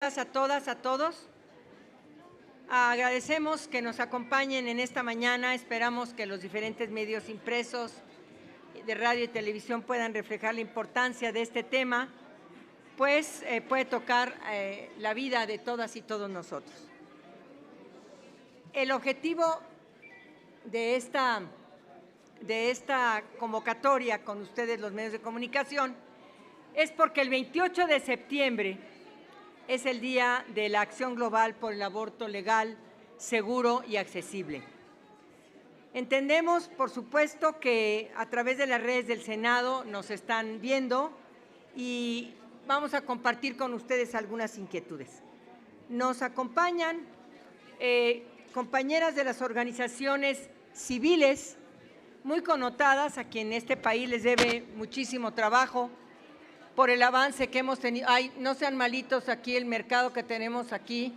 A todas, a todos. Agradecemos que nos acompañen en esta mañana. Esperamos que los diferentes medios impresos de radio y televisión puedan reflejar la importancia de este tema, pues puede tocar la vida de todas y todos nosotros. El objetivo de esta convocatoria con ustedes, los medios de comunicación, es porque el 28 de septiembre es el Día de la Acción Global por el Aborto Legal, Seguro y Accesible. Entendemos, por supuesto, que a través de las redes del Senado nos están viendo y vamos a compartir con ustedes algunas inquietudes. Nos acompañan compañeras de las organizaciones civiles muy connotadas, a quien este país les debe muchísimo trabajo, por el avance que hemos tenido. Ay, no sean malitos aquí el mercado que tenemos aquí,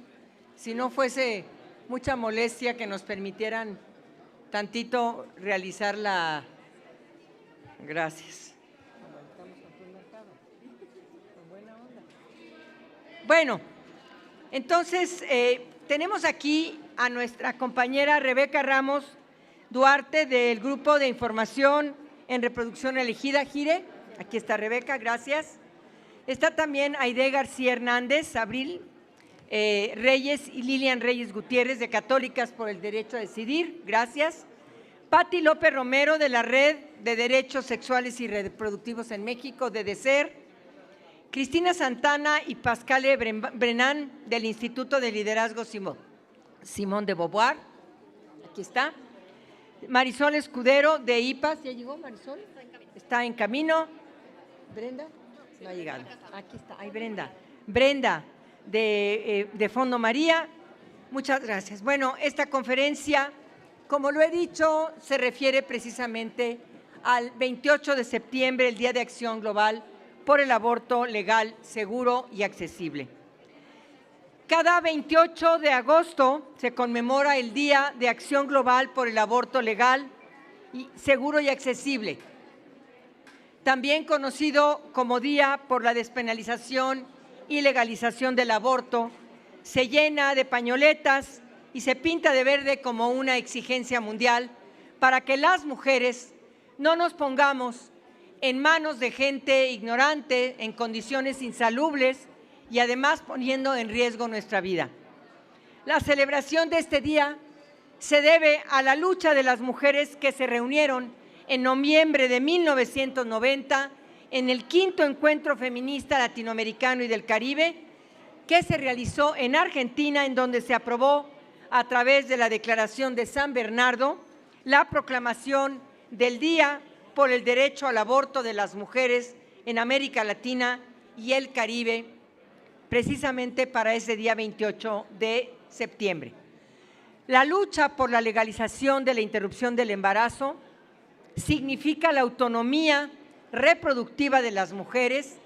si no fuese mucha molestia que nos permitieran tantito realizar la… Gracias. Bueno, entonces tenemos aquí a nuestra compañera Rebeca Ramos Duarte del Grupo de Información en Reproducción Elegida, GIRE. Aquí está Rebeca, gracias. Está también Aide García Hernández, Abril Reyes y Lilian Reyes Gutiérrez, de Católicas por el Derecho a Decidir, gracias. Pati López Romero, de la Red de Derechos Sexuales y Reproductivos en México, de DECER. Cristina Santana y Pascale Brenán, del Instituto de Liderazgo Simón de Beauvoir, aquí está. Marisol Escudero, de IPAS, ¿ya llegó Marisol? Está en camino. ¿Brenda? No ha llegado. Aquí está, ahí Brenda. Brenda, de Fondo María, muchas gracias. Bueno, esta conferencia, como lo he dicho, se refiere precisamente al 28 de septiembre, el Día de Acción Global por el Aborto Legal, Seguro y Accesible. Cada 28 de agosto se conmemora el Día de Acción Global por el Aborto Legal, Seguro y Accesible, también conocido como Día por la Despenalización y Legalización del Aborto. Se llena de pañoletas y se pinta de verde como una exigencia mundial para que las mujeres no nos pongamos en manos de gente ignorante, en condiciones insalubres y además poniendo en riesgo nuestra vida. La celebración de este día se debe a la lucha de las mujeres que se reunieron en noviembre de 1990 en el quinto Encuentro Feminista Latinoamericano y del Caribe, que se realizó en Argentina, en donde se aprobó a través de la Declaración de San Bernardo la proclamación del Día por el Derecho al Aborto de las Mujeres en América Latina y el Caribe, precisamente para ese día 28 de septiembre. La lucha por la legalización de la interrupción del embarazo significa la autonomía reproductiva de las mujeres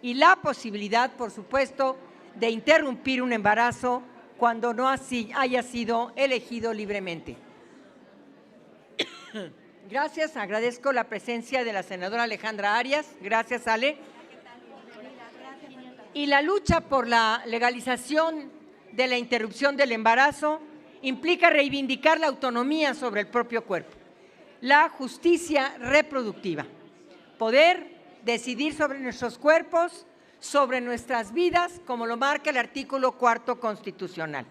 y la posibilidad, por supuesto, de interrumpir un embarazo cuando no haya sido elegido libremente. Gracias, agradezco la presencia de la senadora Alejandra Arias. Gracias, Ale. Y la lucha por la legalización de la interrupción del embarazo implica reivindicar la autonomía sobre el propio cuerpo, la justicia reproductiva, poder decidir sobre nuestros cuerpos, sobre nuestras vidas, como lo marca el artículo 4 constitucional.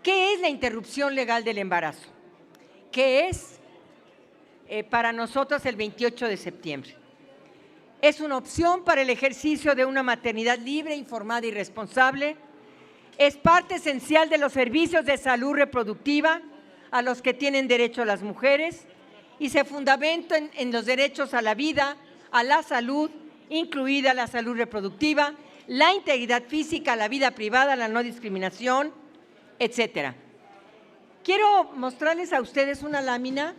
¿Qué es la interrupción legal del embarazo? ¿Qué es para nosotros el 28 de septiembre? Es una opción para el ejercicio de una maternidad libre, informada y responsable. Es parte esencial de los servicios de salud reproductiva a los que tienen derecho las mujeres y se fundamenta en los derechos a la vida, a la salud, incluida la salud reproductiva, la integridad física, la vida privada, la no discriminación, etcétera. Quiero mostrarles a ustedes una lámina,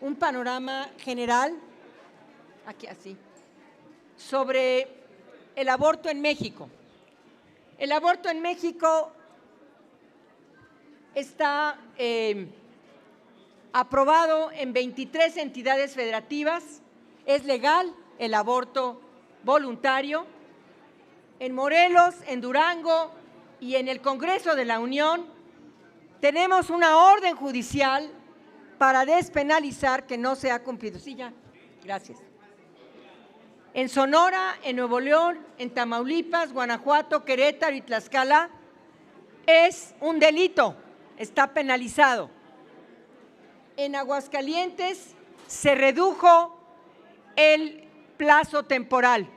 un panorama general, aquí así, sobre el aborto en México. El aborto en México está aprobado en 23 entidades federativas, es legal el aborto voluntario en Morelos, en Durango y en el Congreso de la Unión, tenemos una orden judicial para despenalizar que no se ha cumplido. Sí, ya, gracias. En Sonora, en Nuevo León, en Tamaulipas, Guanajuato, Querétaro y Tlaxcala es un delito, está penalizado. En Aguascalientes se redujo el plazo temporal.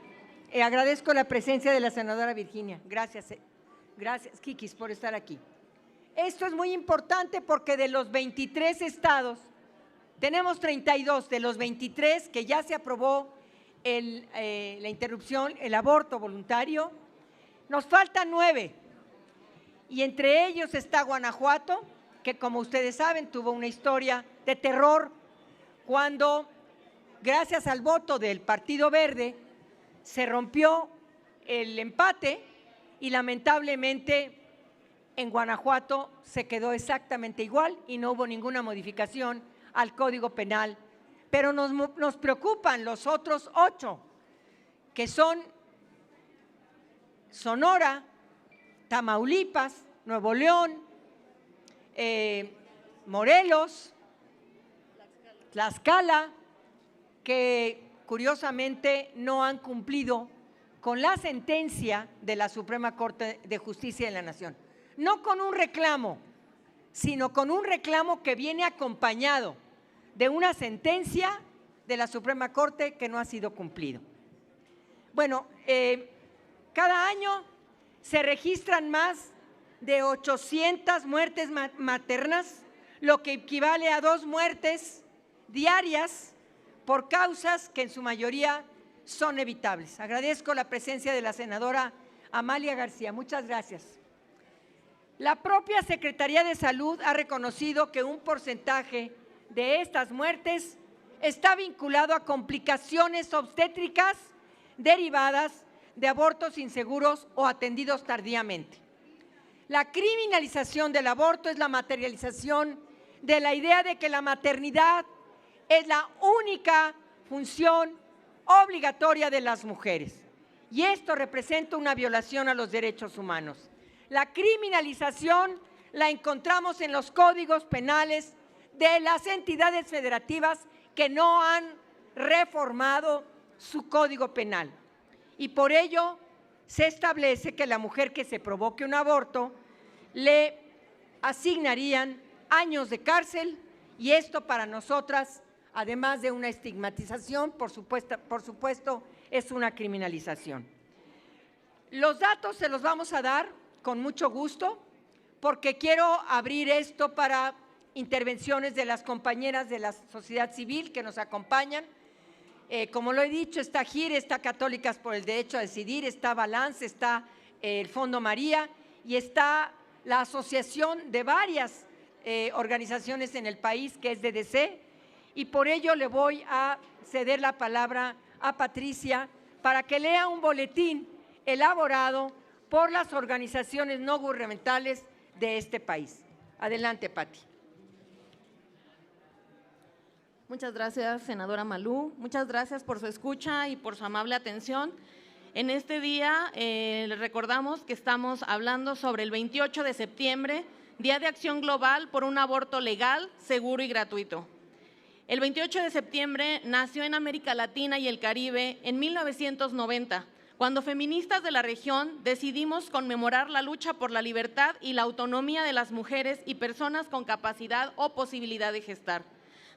Agradezco la presencia de la senadora Virginia. Gracias, Kikis, por estar aquí. Esto es muy importante porque de los 23 estados, tenemos 32 de los 23 que ya se aprobó la interrupción, el aborto voluntario, nos faltan 9. Y entre ellos está Guanajuato, que como ustedes saben tuvo una historia de terror cuando, gracias al voto del Partido Verde, se rompió el empate y lamentablemente en Guanajuato se quedó exactamente igual y no hubo ninguna modificación al Código Penal. Pero nos preocupan los otros 8, que son Sonora, Tamaulipas, Nuevo León, Morelos, Tlaxcala, que curiosamente no han cumplido con la sentencia de la Suprema Corte de Justicia de la Nación. No con un reclamo, sino con un reclamo que viene acompañado de una sentencia de la Suprema Corte que no ha sido cumplido. Bueno, cada año se registran más de 800 muertes maternas, lo que equivale a 2 muertes diarias por causas que en su mayoría son evitables. Agradezco la presencia de la senadora Amalia García. Muchas gracias. La propia Secretaría de Salud ha reconocido que un porcentaje de estas muertes está vinculado a complicaciones obstétricas derivadas de abortos inseguros o atendidos tardíamente. La criminalización del aborto es la materialización de la idea de que la maternidad es la única función obligatoria de las mujeres y esto representa una violación a los derechos humanos. La criminalización la encontramos en los códigos penales de las entidades federativas que no han reformado su código penal. Y por ello se establece que la mujer que se provoque un aborto le asignarían años de cárcel y esto para nosotras, además de una estigmatización, por supuesto, es una criminalización. Los datos se los vamos a dar con mucho gusto porque quiero abrir esto para intervenciones de las compañeras de la sociedad civil que nos acompañan. Como lo he dicho, está GIRE, está Católicas por el Derecho a Decidir, está Balance, está el Fondo María y está la asociación de varias organizaciones en el país que es DDC y por ello le voy a ceder la palabra a Patricia para que lea un boletín elaborado por las organizaciones no gubernamentales de este país. Adelante, Pati. Muchas gracias, senadora Malú. Muchas gracias por su escucha y por su amable atención. En este día recordamos que estamos hablando sobre el 28 de septiembre, Día de Acción Global por un aborto legal, seguro y gratuito. El 28 de septiembre nació en América Latina y el Caribe en 1990, cuando feministas de la región decidimos conmemorar la lucha por la libertad y la autonomía de las mujeres y personas con capacidad o posibilidad de gestar.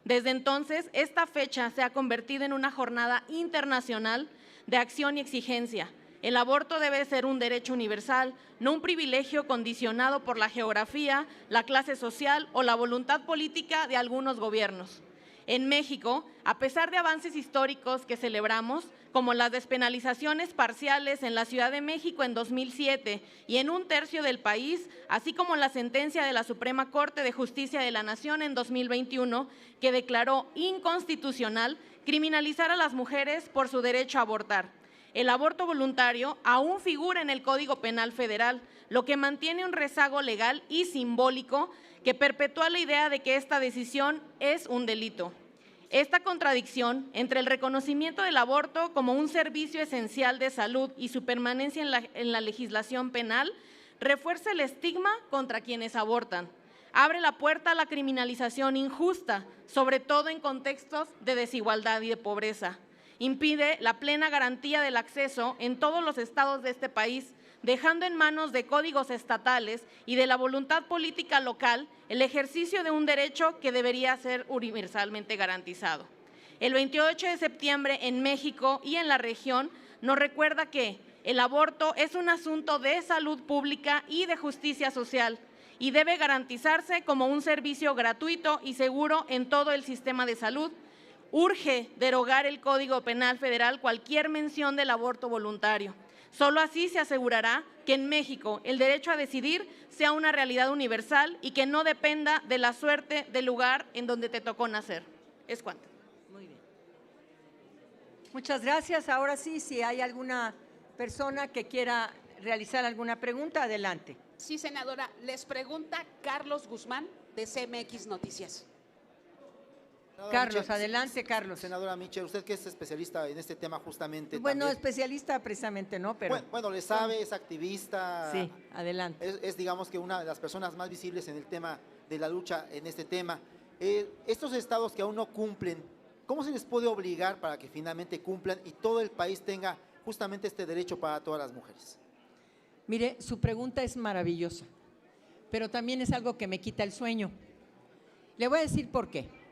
Desde entonces, esta fecha se ha convertido en una jornada internacional de acción y exigencia. El aborto debe ser un derecho universal, no un privilegio condicionado por la geografía, la clase social o la voluntad política de algunos gobiernos. En México, a pesar de avances históricos que celebramos, como las despenalizaciones parciales en la Ciudad de México en 2007 y en 1/3 del país, así como la sentencia de la Suprema Corte de Justicia de la Nación en 2021, que declaró inconstitucional criminalizar a las mujeres por su derecho a abortar. El aborto voluntario aún figura en el Código Penal Federal, lo que mantiene un rezago legal y simbólico que perpetúa la idea de que esta decisión es un delito. Esta contradicción entre el reconocimiento del aborto como un servicio esencial de salud y su permanencia en la legislación penal refuerza el estigma contra quienes abortan. Abre la puerta a la criminalización injusta, sobre todo en contextos de desigualdad y de pobreza. Impide la plena garantía del acceso en todos los estados de este país, dejando en manos de códigos estatales y de la voluntad política local el ejercicio de un derecho que debería ser universalmente garantizado. El 28 de septiembre en México y en la región nos recuerda que el aborto es un asunto de salud pública y de justicia social y debe garantizarse como un servicio gratuito y seguro en todo el sistema de salud. Urge derogar el Código Penal Federal cualquier mención del aborto voluntario. Solo así se asegurará que en México el derecho a decidir sea una realidad universal y que no dependa de la suerte del lugar en donde te tocó nacer. Es cuanto. Muy bien. Muchas gracias. Ahora sí, si hay alguna persona que quiera realizar alguna pregunta, adelante. Sí, senadora, les pregunta Carlos Guzmán de CMX Noticias. Carlos, Michel, adelante, Carlos. Senadora Michel, usted que es especialista en este tema justamente. Bueno, también, especialista precisamente no, pero… bueno, le sabe, es activista. Sí, adelante. Es, digamos que una de las personas más visibles en el tema de la lucha en este tema. Estos estados que aún no cumplen, ¿cómo se les puede obligar para que finalmente cumplan y todo el país tenga justamente este derecho para todas las mujeres? Mire, su pregunta es maravillosa, pero también es algo que me quita el sueño. Le voy a decir por qué.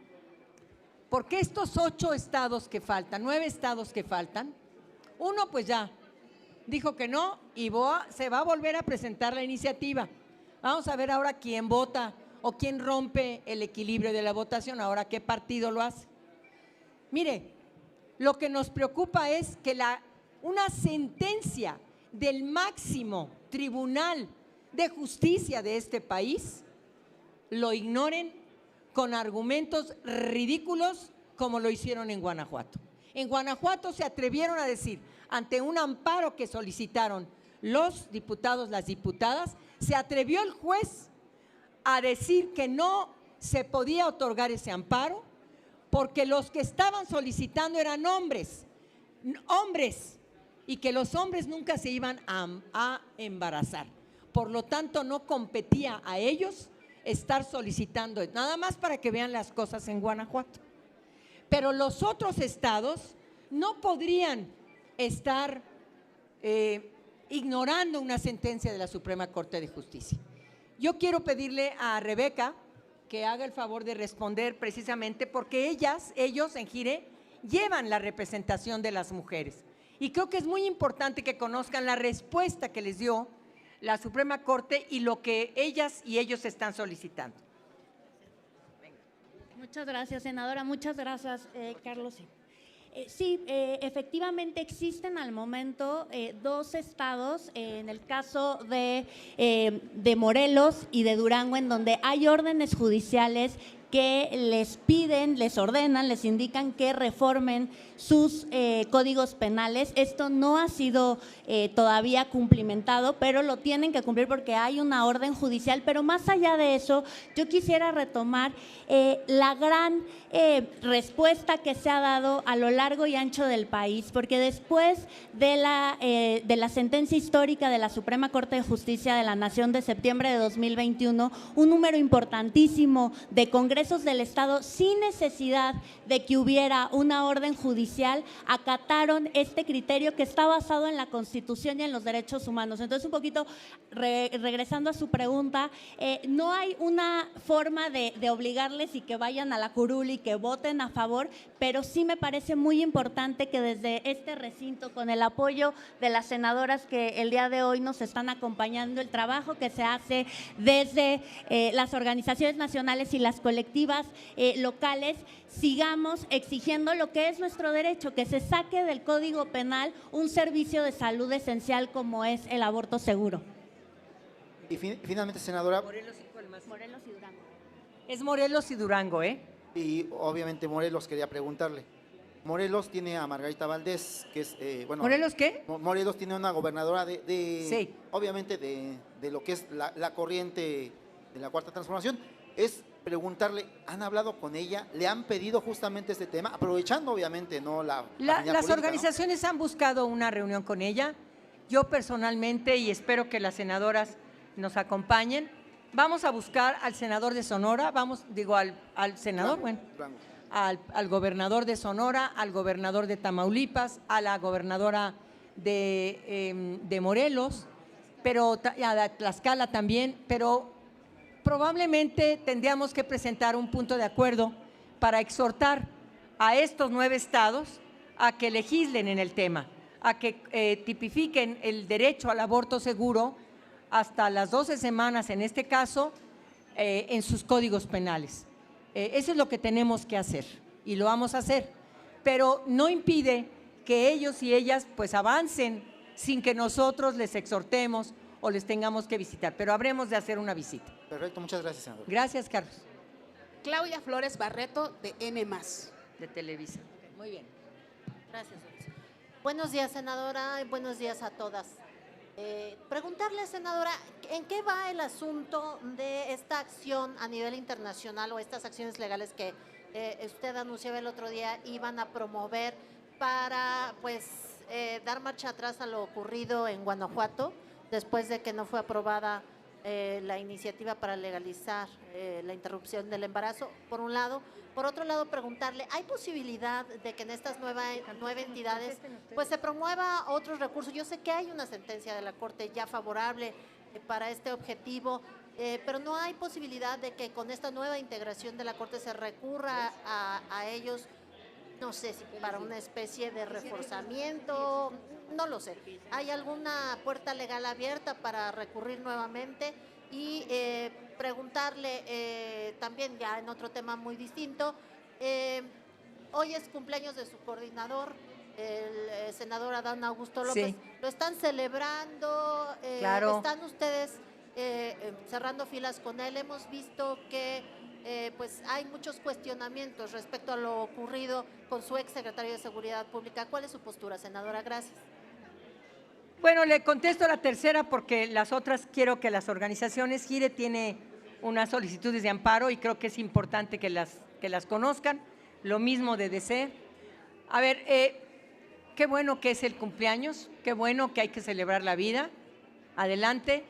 Porque estos 8 estados que faltan, 9 estados que faltan, uno pues ya dijo que no y se va a volver a presentar la iniciativa. Vamos a ver ahora quién vota o quién rompe el equilibrio de la votación, ahora qué partido lo hace. Mire, lo que nos preocupa es que una sentencia del máximo tribunal de justicia de este país lo ignoren con argumentos ridículos como lo hicieron en Guanajuato. En Guanajuato se atrevieron a decir, ante un amparo que solicitaron los diputados, las diputadas, se atrevió el juez a decir que no se podía otorgar ese amparo porque los que estaban solicitando eran hombres, y que los hombres nunca se iban a embarazar. Por lo tanto, no competía a ellos estar solicitando, nada más para que vean las cosas en Guanajuato. Pero los otros estados no podrían estar ignorando una sentencia de la Suprema Corte de Justicia. Yo quiero pedirle a Rebeca que haga el favor de responder precisamente porque ellos en Gire llevan la representación de las mujeres. Y creo que es muy importante que conozcan la respuesta que les dio la Suprema Corte y lo que ellas y ellos están solicitando. Muchas gracias, senadora. Muchas gracias, Carlos. Sí, efectivamente existen al momento 2 estados, en el caso de Morelos y de Durango, en donde hay órdenes judiciales que les piden, les ordenan, les indican que reformen sus códigos penales. Esto no ha sido todavía cumplimentado, pero lo tienen que cumplir porque hay una orden judicial. Pero más allá de eso, yo quisiera retomar la gran respuesta que se ha dado a lo largo y ancho del país, porque después de la sentencia histórica de la Suprema Corte de Justicia de la Nación de septiembre de 2021, un número importantísimo de congresos del Estado, sin necesidad de que hubiera una orden judicial, acataron este criterio que está basado en la Constitución y en los derechos humanos. Entonces, un poquito regresando a su pregunta, no hay una forma de obligarles y que vayan a la curul y que voten a favor, pero sí me parece muy importante que desde este recinto, con el apoyo de las senadoras que el día de hoy nos están acompañando, el trabajo que se hace desde las organizaciones nacionales y las colectivas locales, sigamos exigiendo lo que es nuestro derecho, que se saque del Código Penal un servicio de salud esencial como es el aborto seguro. Y finalmente, senadora. Morelos y Durango. Es Morelos y Durango, ¿eh? Y obviamente Morelos, quería preguntarle. Morelos tiene a Margarita Valdés, que es, bueno… ¿Morelos qué? Morelos tiene una gobernadora sí, obviamente de lo que es la corriente de la Cuarta Transformación. Es preguntarle, ¿han hablado con ella? ¿Le han pedido justamente este tema? Aprovechando, obviamente, ¿no? La afinidad Las política, ¿no? organizaciones han buscado una reunión con ella. Yo personalmente, y espero que las senadoras nos acompañen, vamos a buscar al senador de Sonora, al senador, Rango, bueno, rango. al gobernador de Sonora, al gobernador de Tamaulipas, a la gobernadora de Morelos, pero a Tlaxcala también, pero probablemente tendríamos que presentar un punto de acuerdo para exhortar a estos 9 estados a que legislen en el tema, a que tipifiquen el derecho al aborto seguro hasta las 12 semanas, en este caso, en sus códigos penales. Eso es lo que tenemos que hacer y lo vamos a hacer, pero no impide que ellos y ellas pues avancen sin que nosotros les exhortemos o les tengamos que visitar, pero habremos de hacer una visita. Perfecto, muchas gracias, senador. Gracias, Carlos. Claudia Flores Barreto, de N+. De Televisa. Muy bien. Gracias, Dulce. Buenos días, senadora, y buenos días a todas. Preguntarle, senadora, ¿en qué va el asunto de esta acción a nivel internacional o estas acciones legales que usted anunciaba el otro día iban a promover para, pues, dar marcha atrás a lo ocurrido en Guanajuato después de que no fue aprobada la iniciativa para legalizar la interrupción del embarazo, por un lado? Por otro lado, preguntarle, ¿hay posibilidad de que en estas nueve entidades pues se promueva otros recursos? Yo sé que hay una sentencia de la Corte ya favorable para este objetivo, pero no hay posibilidad de que con esta nueva integración de la Corte se recurra a ellos, no sé si para una especie de reforzamiento, no lo sé. ¿Hay alguna puerta legal abierta para recurrir nuevamente? Y preguntarle también ya en otro tema muy distinto, hoy es cumpleaños de su coordinador, el senador Adán Augusto López. Sí. Lo están celebrando, Claro. están ustedes cerrando filas con él. Hemos visto que pues hay muchos cuestionamientos respecto a lo ocurrido con su ex secretario de Seguridad Pública. ¿Cuál es su postura, senadora? Gracias. Bueno, le contesto la tercera porque las otras quiero que las organizaciones, Gire tiene unas solicitudes de amparo y creo que es importante que las conozcan, lo mismo de DC. A ver, qué bueno que es el cumpleaños, qué bueno que hay que celebrar la vida, adelante.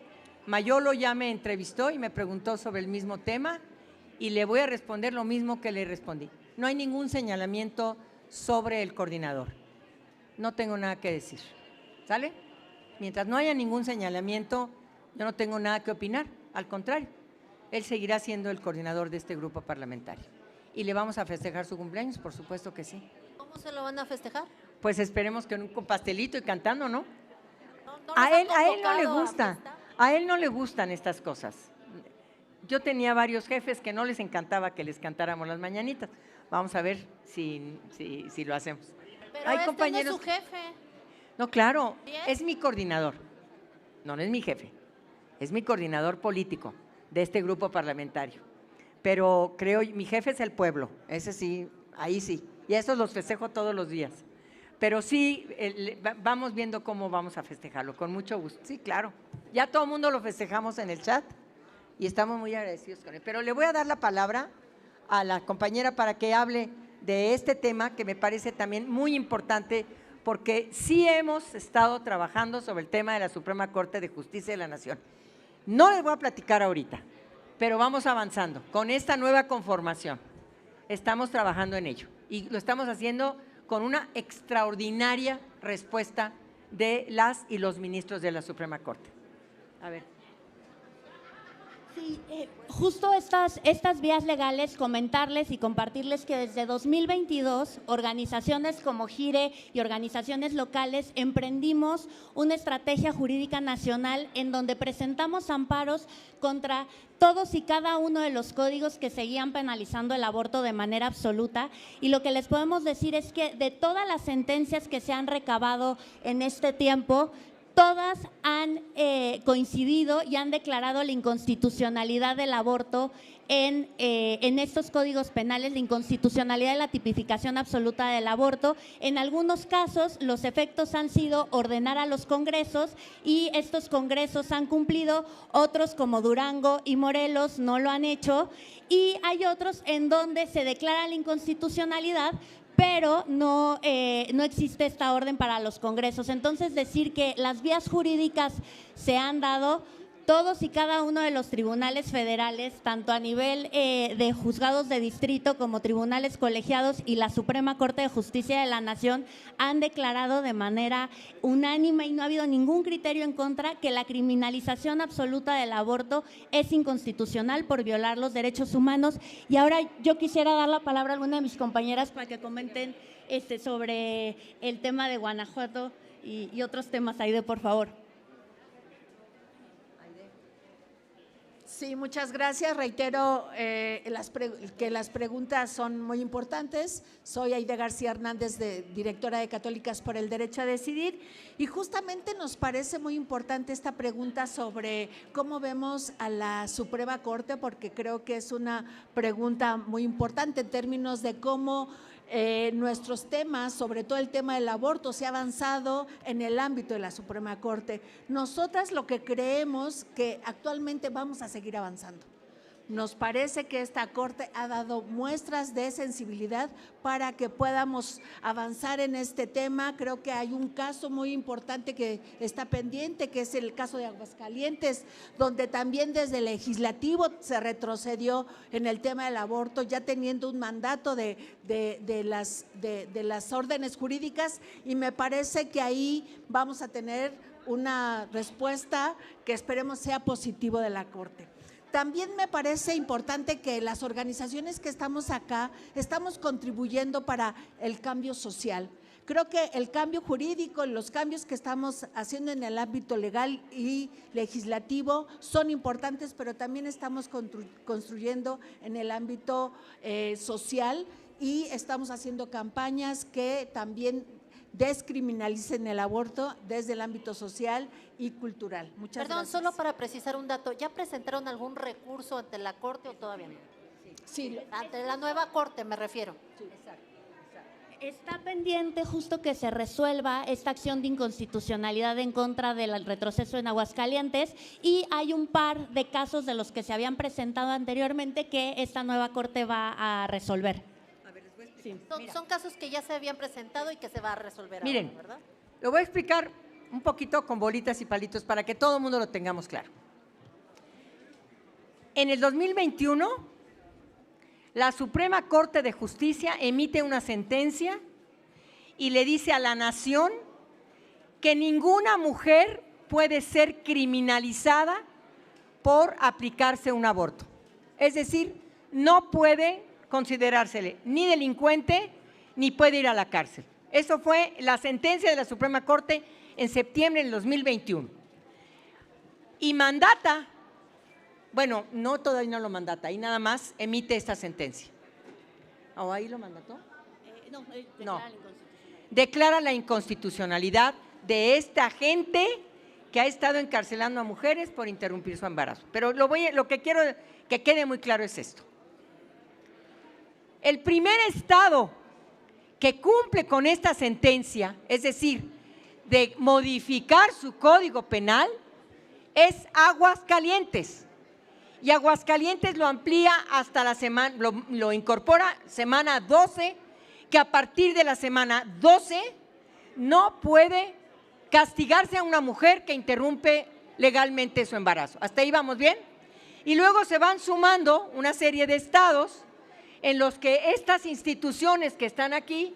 Mayolo ya me entrevistó y me preguntó sobre el mismo tema y le voy a responder lo mismo que le respondí. No hay ningún señalamiento sobre el coordinador, no tengo nada que decir, ¿sale? Mientras no haya ningún señalamiento, yo no tengo nada que opinar, al contrario, él seguirá siendo el coordinador de este grupo parlamentario. ¿Y le vamos a festejar su cumpleaños? Por supuesto que sí. ¿Cómo se lo van a festejar? Pues esperemos que con pastelito y cantando, ¿no? ¿No A los él han no le convocado a gusta, fiesta? a él no le gustan estas cosas. Yo tenía varios jefes que no les encantaba que les cantáramos las mañanitas. Vamos a ver si lo hacemos. Pero Hay este compañeros no es su jefe. No, claro, ¿Bien? es mi coordinador, no es mi jefe, es mi coordinador político de este grupo parlamentario. Pero creo, mi jefe es el pueblo, ese sí, ahí sí, y a esos los festejo todos los días. Pero sí, vamos viendo cómo vamos a festejarlo, con mucho gusto. Sí, claro, ya todo el mundo lo festejamos en el chat y estamos muy agradecidos con él. Pero le voy a dar la palabra a la compañera para que hable de este tema que me parece también muy importante, porque sí hemos estado trabajando sobre el tema de la Suprema Corte de Justicia de la Nación. No les voy a platicar ahorita, pero vamos avanzando. Con esta nueva conformación estamos trabajando en ello y lo estamos haciendo con una extraordinaria respuesta de las y los ministros de la Suprema Corte. A ver. Sí, justo estas vías legales, comentarles y compartirles que desde 2022 organizaciones como Gire y organizaciones locales emprendimos una estrategia jurídica nacional en donde presentamos amparos contra todos y cada uno de los códigos que seguían penalizando el aborto de manera absoluta, y lo que les podemos decir es que de todas las sentencias que se han recabado en este tiempo, todas han coincidido y han declarado la inconstitucionalidad del aborto en estos códigos penales, la inconstitucionalidad de la tipificación absoluta del aborto. En algunos casos, los efectos han sido ordenar a los congresos y estos congresos han cumplido, otros como Durango y Morelos no lo han hecho, y hay otros en donde se declara la inconstitucionalidad, pero no existe esta orden para los congresos. Entonces, decir que las vías jurídicas se han dado, todos y cada uno de los tribunales federales, tanto a nivel de juzgados de distrito como tribunales colegiados y la Suprema Corte de Justicia de la Nación, han declarado de manera unánime y no ha habido ningún criterio en contra que la criminalización absoluta del aborto es inconstitucional por violar los derechos humanos. Y ahora yo quisiera dar la palabra a alguna de mis compañeras para que comenten sobre el tema de Guanajuato y otros temas. Aide, por favor. Sí, muchas gracias. Reitero que las preguntas son muy importantes. Soy Aide García Hernández, directora de Católicas por el Derecho a Decidir, y justamente nos parece muy importante esta pregunta sobre cómo vemos a la Suprema Corte, porque creo que es una pregunta muy importante en términos de cómo nuestros temas, sobre todo el tema del aborto, se ha avanzado en el ámbito de la Suprema Corte. Nosotras lo que creemos que actualmente vamos a seguir avanzando. Nos parece que esta Corte ha dado muestras de sensibilidad para que podamos avanzar en este tema. Creo que hay un caso muy importante que está pendiente, que es el caso de Aguascalientes, donde también desde el legislativo se retrocedió en el tema del aborto, ya teniendo un mandato de las órdenes jurídicas, y me parece que ahí vamos a tener una respuesta que esperemos sea positivo de la Corte. También me parece importante que las organizaciones que estamos acá estamos contribuyendo para el cambio social. Creo que el cambio jurídico, los cambios que estamos haciendo en el ámbito legal y legislativo son importantes, pero también estamos construyendo en el ámbito social, y estamos haciendo campañas que también descriminalicen el aborto desde el ámbito social y cultural. Muchas gracias. Solo para precisar un dato, ¿ya presentaron algún recurso ante la Corte o todavía no? Sí. Ante la nueva Corte me refiero. Sí. Está pendiente justo que se resuelva esta acción de inconstitucionalidad en contra del retroceso en Aguascalientes, y hay un par de casos de los que se habían presentado anteriormente que esta nueva Corte va a resolver. Sí. Son casos que ya se habían presentado y que se va a resolver Miren, ahora, ¿verdad? lo voy a explicar un poquito con bolitas y palitos para que todo el mundo lo tengamos claro. En el 2021, la Suprema Corte de Justicia emite una sentencia y le dice a la nación que ninguna mujer puede ser criminalizada por aplicarse un aborto. Es decir, no puede considerársele ni delincuente ni puede ir a la cárcel. Eso fue la sentencia de la Suprema Corte en septiembre del 2021. Y mandata, bueno, no, todavía no lo mandata, ahí nada más emite esta sentencia. ¿O ahí lo mandató? No. Declara la inconstitucionalidad de esta gente que ha estado encarcelando a mujeres por interrumpir su embarazo. Pero lo que quiero que quede muy claro es esto. El primer estado que cumple con esta sentencia, es decir, de modificar su código penal, es Aguascalientes. Y Aguascalientes lo amplía hasta la semana, lo incorpora semana 12, que a partir de la semana 12 no puede castigarse a una mujer que interrumpe legalmente su embarazo. ¿Hasta ahí vamos bien? Y luego se van sumando una serie de estados en los que estas instituciones que están aquí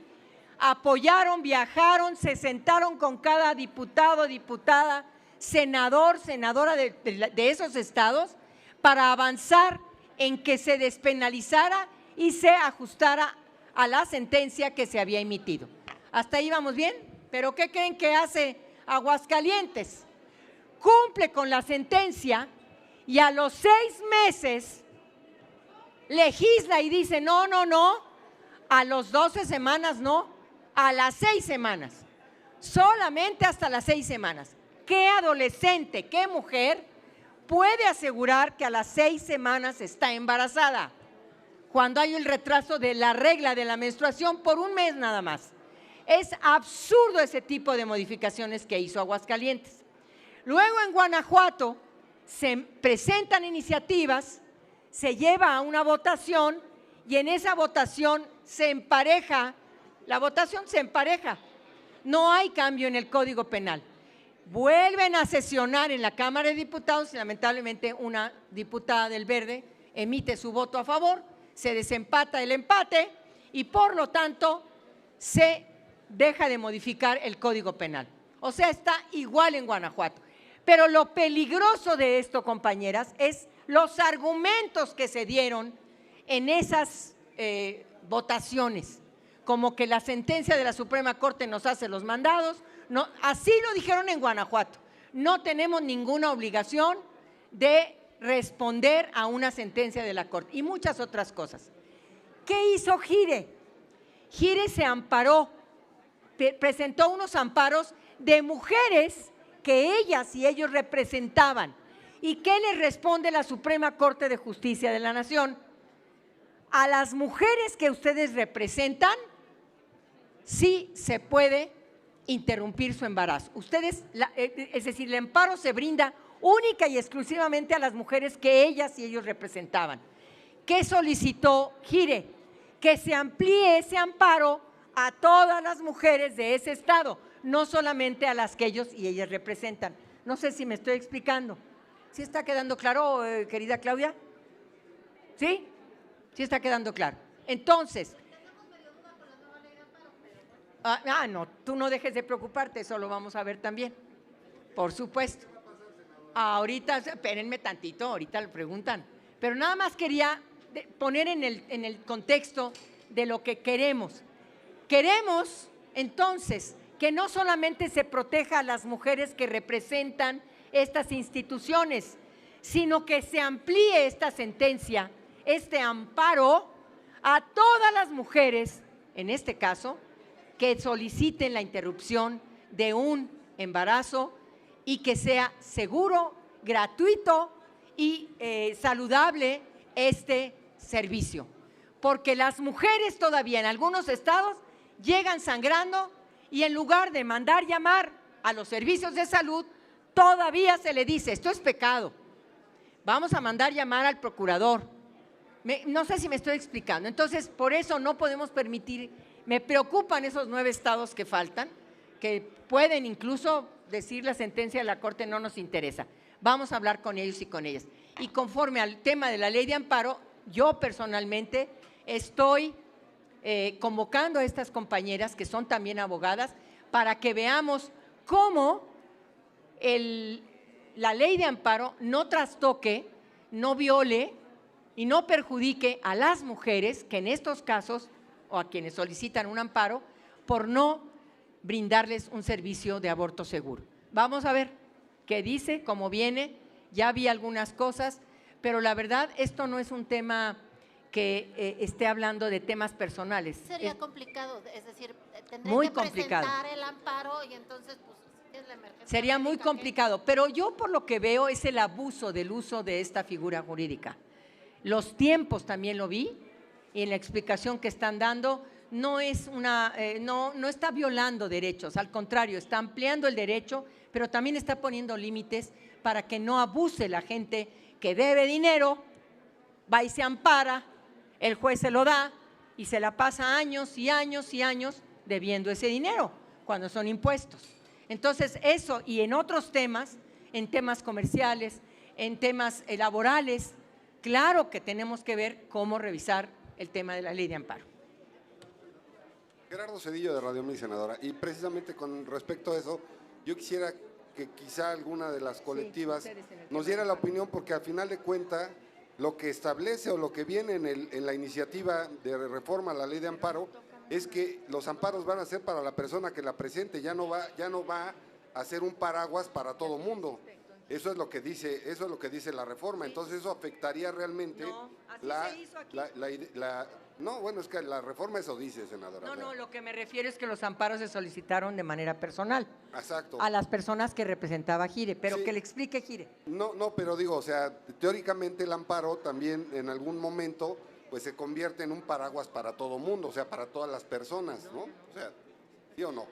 apoyaron, viajaron, se sentaron con cada diputado, diputada, senador, senadora de esos estados para avanzar en que se despenalizara y se ajustara a la sentencia que se había emitido. ¿Hasta ahí vamos bien? ¿Pero qué creen que hace Aguascalientes? Cumple con la sentencia y a los 6 meses legisla y dice no, a los 12 semanas no, a las 6 semanas, solamente hasta las 6 semanas. ¿qué adolescente, qué mujer puede asegurar que a las 6 semanas está embarazada cuando hay el retraso de la regla de la menstruación por un mes nada más? Es absurdo ese tipo de modificaciones que hizo Aguascalientes. Luego en Guanajuato se presentan iniciativas, se lleva a una votación y en esa votación se empareja, la votación se empareja. No hay cambio en el Código Penal. Vuelven a sesionar en la Cámara de Diputados y lamentablemente una diputada del Verde emite su voto a favor, se desempata el empate y por lo tanto se deja de modificar el Código Penal. O sea, está igual en Guanajuato. Pero lo peligroso de esto, compañeras, es los argumentos que se dieron en esas votaciones, como que la sentencia de la Suprema Corte nos hace los mandados. No, así lo dijeron en Guanajuato. No tenemos ninguna obligación de responder a una sentencia de la Corte y muchas otras cosas. ¿Qué hizo Gire? Gire se amparó, presentó unos amparos de mujeres que ellas y ellos representaban. ¿Y qué les responde la Suprema Corte de Justicia de la Nación? A las mujeres que ustedes representan, sí se puede interrumpir su embarazo. Ustedes, es decir, el amparo se brinda única y exclusivamente a las mujeres que ellas y ellos representaban. ¿Qué solicitó Gire? Que se amplíe ese amparo a todas las mujeres de ese estado, no solamente a las que ellos y ellas representan. No sé si me estoy explicando. ¿Sí está quedando claro, querida Claudia? ¿Sí? Sí está quedando claro. Entonces… no, tú no dejes de preocuparte, eso lo vamos a ver también, por supuesto. Ahorita, espérenme tantito, ahorita le preguntan. Pero nada más quería poner en el contexto de lo que queremos. Queremos, entonces, que no solamente se proteja a las mujeres que representan estas instituciones, sino que se amplíe esta sentencia, este amparo, a todas las mujeres, en este caso, que soliciten la interrupción de un embarazo y que sea seguro, gratuito y saludable este servicio. Porque las mujeres todavía en algunos estados llegan sangrando y en lugar de mandar llamar a los servicios de salud, todavía se le dice, esto es pecado, vamos a mandar llamar al procurador. No sé si me estoy explicando. Entonces, por eso no podemos permitir. Me preocupan esos 9 estados que faltan, que pueden incluso decir la sentencia de la Corte no nos interesa. Vamos a hablar con ellos y con ellas. Y conforme al tema de la ley de amparo, yo personalmente estoy convocando a estas compañeras que son también abogadas para que veamos cómo la ley de amparo no trastoque, no viole y no perjudique a las mujeres que en estos casos o a quienes solicitan un amparo por no brindarles un servicio de aborto seguro. Vamos a ver qué dice, cómo viene, ya vi algunas cosas, pero la verdad esto no es un tema que esté hablando de temas personales. Sería complicado, es decir, tendría muy que complicado. presentar el amparo y entonces pues es la emergencia. Sería muy complicado, pero yo por lo que veo es el abuso del uso de esta figura jurídica. Los tiempos también lo vi y en la explicación que están dando no es no está violando derechos, al contrario, está ampliando el derecho, pero también está poniendo límites para que no abuse la gente que debe dinero, va y se ampara, el juez se lo da y se la pasa años y años y años debiendo ese dinero cuando son impuestos. Entonces eso y en otros temas, en temas comerciales, en temas laborales, claro que tenemos que ver cómo revisar el tema de la ley de amparo. Gerardo Cedillo de Radio Mi Senadora, y precisamente con respecto a eso, yo quisiera que quizá alguna de las colectivas nos diera la opinión, porque al final de cuentas lo que establece o lo que viene en la iniciativa de reforma a la ley de amparo es que los amparos van a ser para la persona que la presente, ya no va a ser un paraguas para todo mundo. Eso es lo que dice la reforma. Entonces eso afectaría realmente No, así la, se hizo aquí. no, bueno, es que la reforma eso dice, senadora. No, o sea, no, lo que me refiero es que los amparos se solicitaron de manera personal exacto. a las personas que representaba Gire, pero Sí. que le explique Gire. No, pero digo, o sea, teóricamente el amparo también en algún momento pues se convierte en un paraguas para todo mundo, o sea, para todas las personas, ¿no? O sea, ¿sí o no?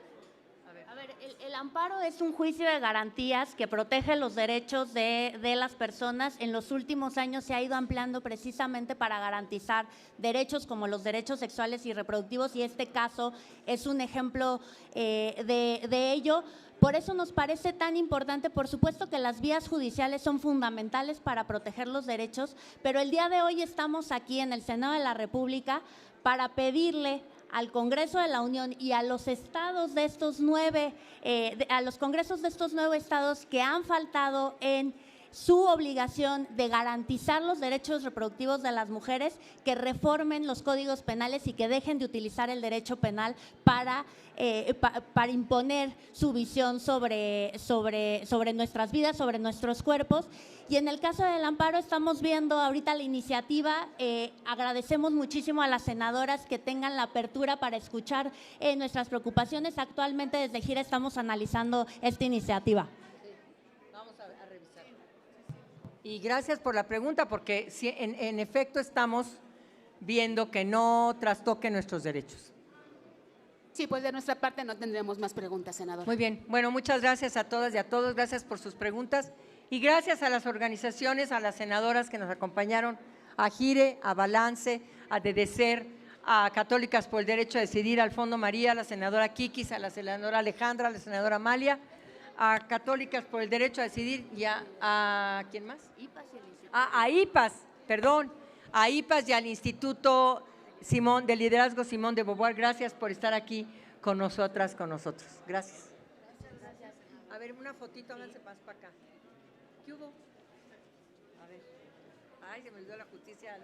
A ver, el amparo es un juicio de garantías que protege los derechos de las personas. En los últimos años se ha ido ampliando precisamente para garantizar derechos como los derechos sexuales y reproductivos, y este caso es un ejemplo de ello. Por eso nos parece tan importante, por supuesto que las vías judiciales son fundamentales para proteger los derechos, pero el día de hoy estamos aquí en el Senado de la República para pedirle al Congreso de la Unión y a los estados de estos a los congresos de estos 9 estados que han faltado en su obligación de garantizar los derechos reproductivos de las mujeres, que reformen los códigos penales y que dejen de utilizar el derecho penal para imponer su visión sobre nuestras vidas, sobre nuestros cuerpos. Y en el caso del amparo estamos viendo ahorita la iniciativa. Agradecemos muchísimo a las senadoras que tengan la apertura para escuchar nuestras preocupaciones. Actualmente desde Gire estamos analizando esta iniciativa. Vamos a revisar. Y gracias por la pregunta, porque sí, en efecto estamos viendo que no trastoque nuestros derechos. Sí, pues de nuestra parte no tendremos más preguntas, senadora. Muy bien, bueno, muchas gracias a todas y a todos, gracias por sus preguntas y gracias a las organizaciones, a las senadoras que nos acompañaron, a Gire, a Balance, a DDCER, a Católicas por el Derecho a Decidir, al Fondo María, a la senadora Kikis, a la senadora Alejandra, a la senadora Amalia, a Católicas por el Derecho a Decidir y a ¿quién más? A IPAS, perdón, a IPAS y al Instituto Simón, de Liderazgo Simón de Beauvoir. Gracias por estar aquí con nosotras, con nosotros. Gracias. A ver, una fotito, háganse más para acá. ¿Qué hubo? A ver. Ay, se me olvidó la justicia.